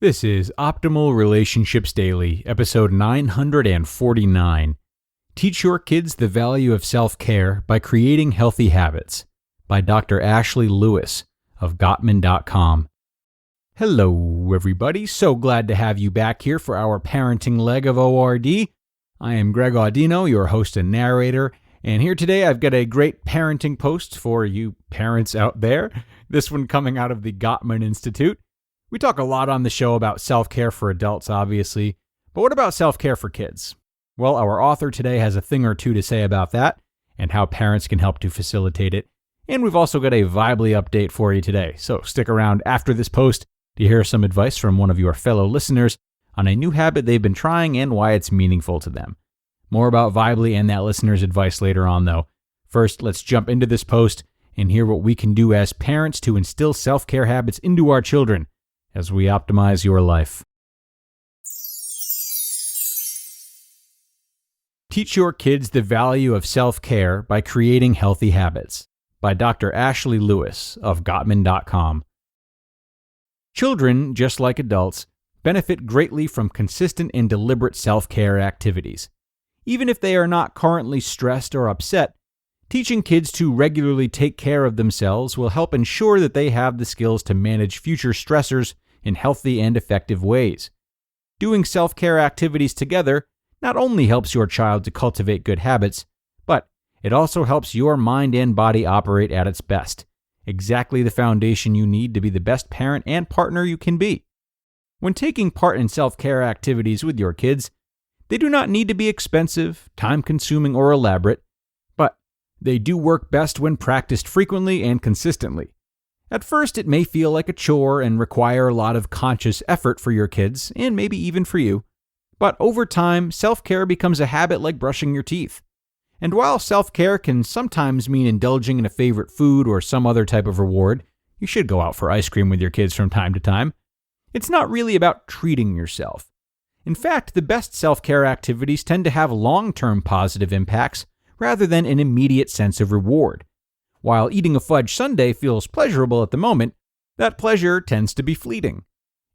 This is Optimal Relationships Daily, episode 949. Teach your kids the value of self-care by creating healthy habits, by Dr. Ashleigh Louis of Gottman.com. Hello, everybody. So glad to have you back here for our parenting leg of ORD. I am Greg Audino, your host and narrator, and here today I've got a great parenting post for you parents out there. This one coming out of the Gottman Institute. We talk a lot on the show about self-care for adults, obviously, but what about self-care for kids? Well, our author today has a thing or two to say about that and how parents can help to facilitate it. And we've also got a Vibely update for you today, so stick around after this post to hear some advice from one of your fellow listeners on a new habit they've been trying and why it's meaningful to them. More about Vibely and that listener's advice later on, though. First, let's jump into this post and hear what we can do as parents to instill self-care habits into our children as we optimize your life. Teach your kids the value of self-care by creating healthy habits, by Dr. Ashleigh Louis of Gottman.com. Children, just like adults, benefit greatly from consistent and deliberate self-care activities. Even if they are not currently stressed or upset, teaching kids to regularly take care of themselves will help ensure that they have the skills to manage future stressors in healthy and effective ways. Doing self-care activities together not only helps your child to cultivate good habits, but it also helps your mind and body operate at its best, exactly the foundation you need to be the best parent and partner you can be. When taking part in self-care activities with your kids, they do not need to be expensive, time-consuming, or elaborate, but they do work best when practiced frequently and consistently. At first, it may feel like a chore and require a lot of conscious effort for your kids, and maybe even for you. But over time, self-care becomes a habit like brushing your teeth. And while self-care can sometimes mean indulging in a favorite food or some other type of reward, you should go out for ice cream with your kids from time to time, it's not really about treating yourself. In fact, the best self-care activities tend to have long-term positive impacts rather than an immediate sense of reward. While eating a fudge sundae feels pleasurable at the moment, that pleasure tends to be fleeting.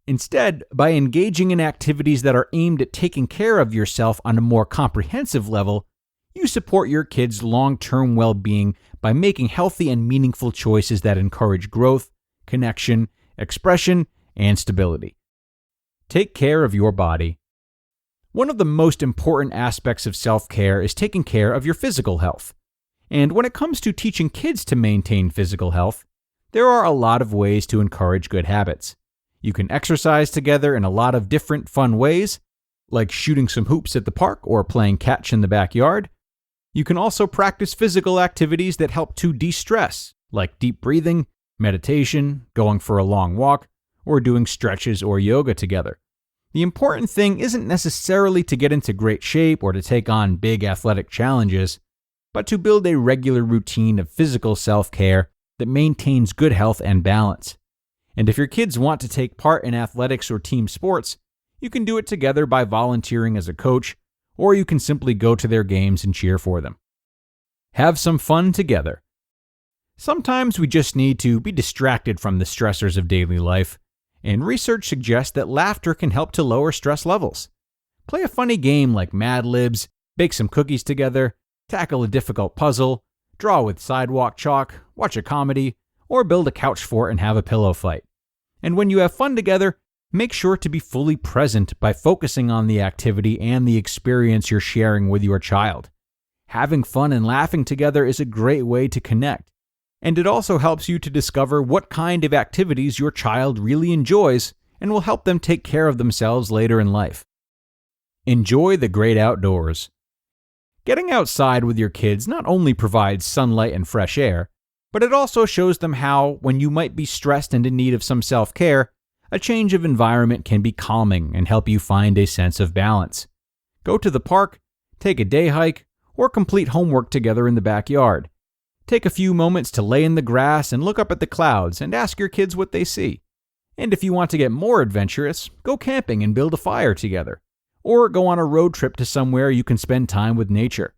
Instead, by engaging in activities that are aimed at taking care of yourself on a more comprehensive level, you support your kids' long-term well-being by making healthy and meaningful choices that encourage growth, connection, expression, and stability. Take care of your body. One of the most important aspects of self-care is taking care of your physical health. And when it comes to teaching kids to maintain physical health, there are a lot of ways to encourage good habits. You can exercise together in a lot of different fun ways, like shooting some hoops at the park or playing catch in the backyard. You can also practice physical activities that help to de-stress, like deep breathing, meditation, going for a long walk, or doing stretches or yoga together. The important thing isn't necessarily to get into great shape or to take on big athletic challenges, but to build a regular routine of physical self-care that maintains good health and balance. And if your kids want to take part in athletics or team sports, you can do it together by volunteering as a coach, or you can simply go to their games and cheer for them. Have some fun together. Sometimes we just need to be distracted from the stressors of daily life, and research suggests that laughter can help to lower stress levels. Play a funny game like Mad Libs, bake some cookies together, tackle a difficult puzzle, draw with sidewalk chalk, watch a comedy, or build a couch fort and have a pillow fight. And when you have fun together, make sure to be fully present by focusing on the activity and the experience you're sharing with your child. Having fun and laughing together is a great way to connect, and it also helps you to discover what kind of activities your child really enjoys and will help them take care of themselves later in life. Enjoy the great outdoors. Getting outside with your kids not only provides sunlight and fresh air, but it also shows them how, when you might be stressed and in need of some self-care, a change of environment can be calming and help you find a sense of balance. Go to the park, take a day hike, or complete homework together in the backyard. Take a few moments to lay in the grass and look up at the clouds and ask your kids what they see. And if you want to get more adventurous, go camping and build a fire together. Or go on a road trip to somewhere you can spend time with nature.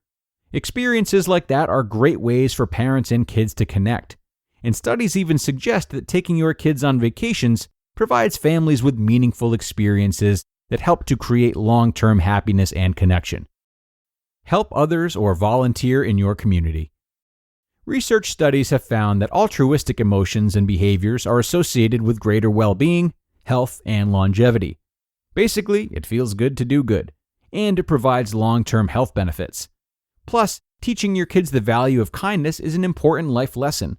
Experiences like that are great ways for parents and kids to connect. And studies even suggest that taking your kids on vacations provides families with meaningful experiences that help to create long-term happiness and connection. Help others or volunteer in your community. Research studies have found that altruistic emotions and behaviors are associated with greater well-being, health, and longevity. Basically, it feels good to do good, and it provides long-term health benefits. Plus, teaching your kids the value of kindness is an important life lesson.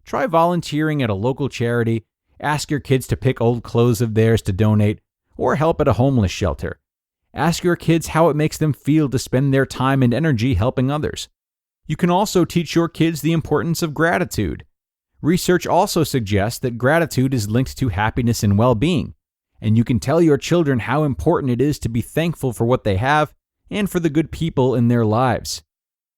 Try volunteering at a local charity, ask your kids to pick old clothes of theirs to donate, or help at a homeless shelter. Ask your kids how it makes them feel to spend their time and energy helping others. You can also teach your kids the importance of gratitude. Research also suggests that gratitude is linked to happiness and well-being, and you can tell your children how important it is to be thankful for what they have and for the good people in their lives.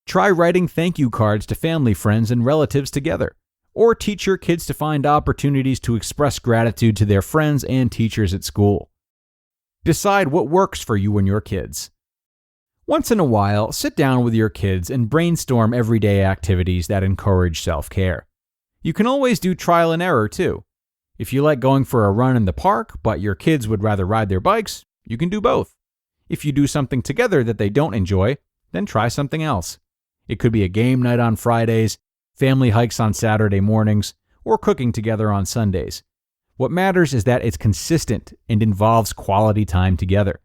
Try writing thank you cards to family, friends, and relatives together, or teach your kids to find opportunities to express gratitude to their friends and teachers at school. Decide what works for you and your kids. Once in a while, sit down with your kids and brainstorm everyday activities that encourage self-care. You can always do trial and error too. If you like going for a run in the park, but your kids would rather ride their bikes, you can do both. If you do something together that they don't enjoy, then try something else. It could be a game night on Fridays, family hikes on Saturday mornings, or cooking together on Sundays. What matters is that it's consistent and involves quality time together.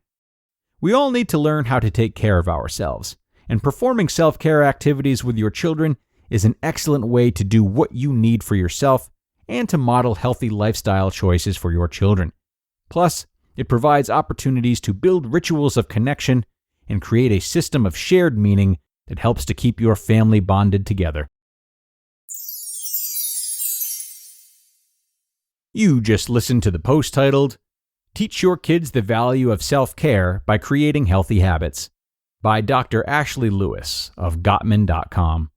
We all need to learn how to take care of ourselves, and performing self-care activities with your children is an excellent way to do what you need for yourself and to model healthy lifestyle choices for your children. Plus, it provides opportunities to build rituals of connection and create a system of shared meaning that helps to keep your family bonded together. You just listened to the post titled, Teach Your Kids the Value of Self-Care by Creating Healthy Habits by Dr. Ashleigh Louis of Gottman.com.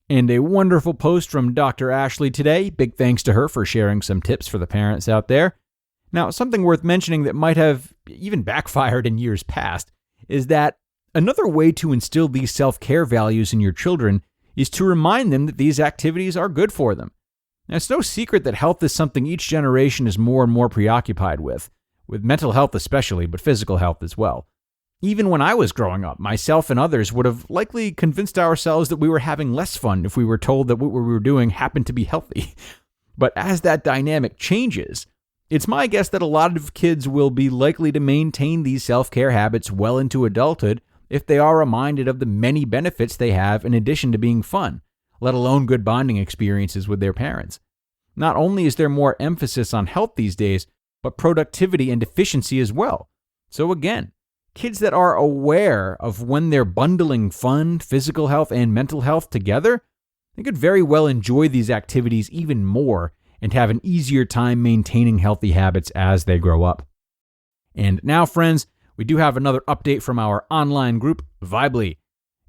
And a wonderful post from Dr. Ashleigh today. Big thanks to her for sharing some tips for the parents out there. Now, something worth mentioning that might have even backfired in years past is that another way to instill these self-care values in your children is to remind them that these activities are good for them. Now, it's no secret that health is something each generation is more and more preoccupied with mental health especially, but physical health as well. Even when I was growing up, myself and others would have likely convinced ourselves that we were having less fun if we were told that what we were doing happened to be healthy. But as that dynamic changes, it's my guess that a lot of kids will be likely to maintain these self-care habits well into adulthood if they are reminded of the many benefits they have in addition to being fun, let alone good bonding experiences with their parents. Not only is there more emphasis on health these days, but productivity and efficiency as well. So again, kids that are aware of when they're bundling fun, physical health, and mental health together, they could very well enjoy these activities even more and have an easier time maintaining healthy habits as they grow up. And now, friends, we do have another update from our online group, Vibely.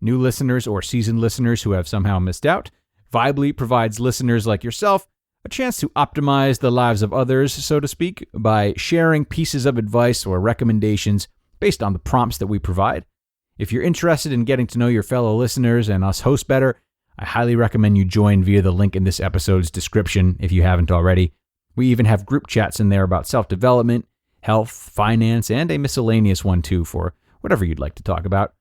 New listeners or seasoned listeners who have somehow missed out, Vibely provides listeners like yourself a chance to optimize the lives of others, so to speak, by sharing pieces of advice or recommendations based on the prompts that we provide. If you're interested in getting to know your fellow listeners and us hosts better, I highly recommend you join via the link in this episode's description if you haven't already. We even have group chats in there about self-development, health, finance, and a miscellaneous one too for whatever you'd like to talk about.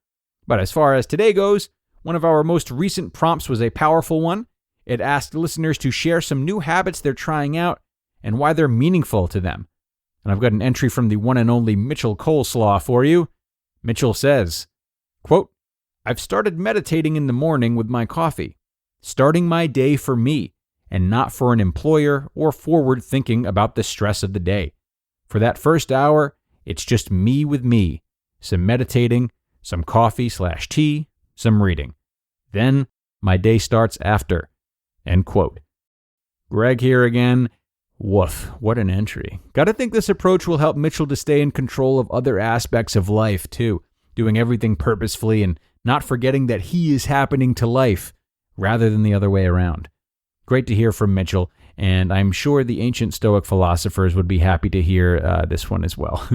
But as far as today goes, one of our most recent prompts was a powerful one. It asked listeners to share some new habits they're trying out and why they're meaningful to them. And I've got an entry from the one and only Mitchell Coleslaw for you. Mitchell says, quote, I've started meditating in the morning with my coffee, starting my day for me and not for an employer or forward thinking about the stress of the day. For that first hour, it's just me with me, some meditating, some coffee/tea, some reading. Then my day starts after. End quote. Greg here again. Woof, what an entry. Gotta think this approach will help Mitchell to stay in control of other aspects of life too, doing everything purposefully and not forgetting that he is happening to life rather than the other way around. Great to hear from Mitchell, and I'm sure the ancient Stoic philosophers would be happy to hear this one as well.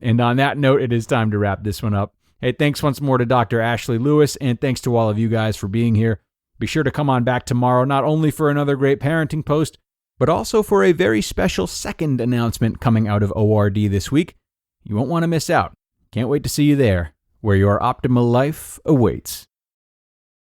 And on that note, it is time to wrap this one up. Hey, thanks once more to Dr. Ashleigh Louis, and thanks to all of you guys for being here. Be sure to come on back tomorrow, not only for another great parenting post, but also for a very special second announcement coming out of ORD this week. You won't want to miss out. Can't wait to see you there, where your optimal life awaits.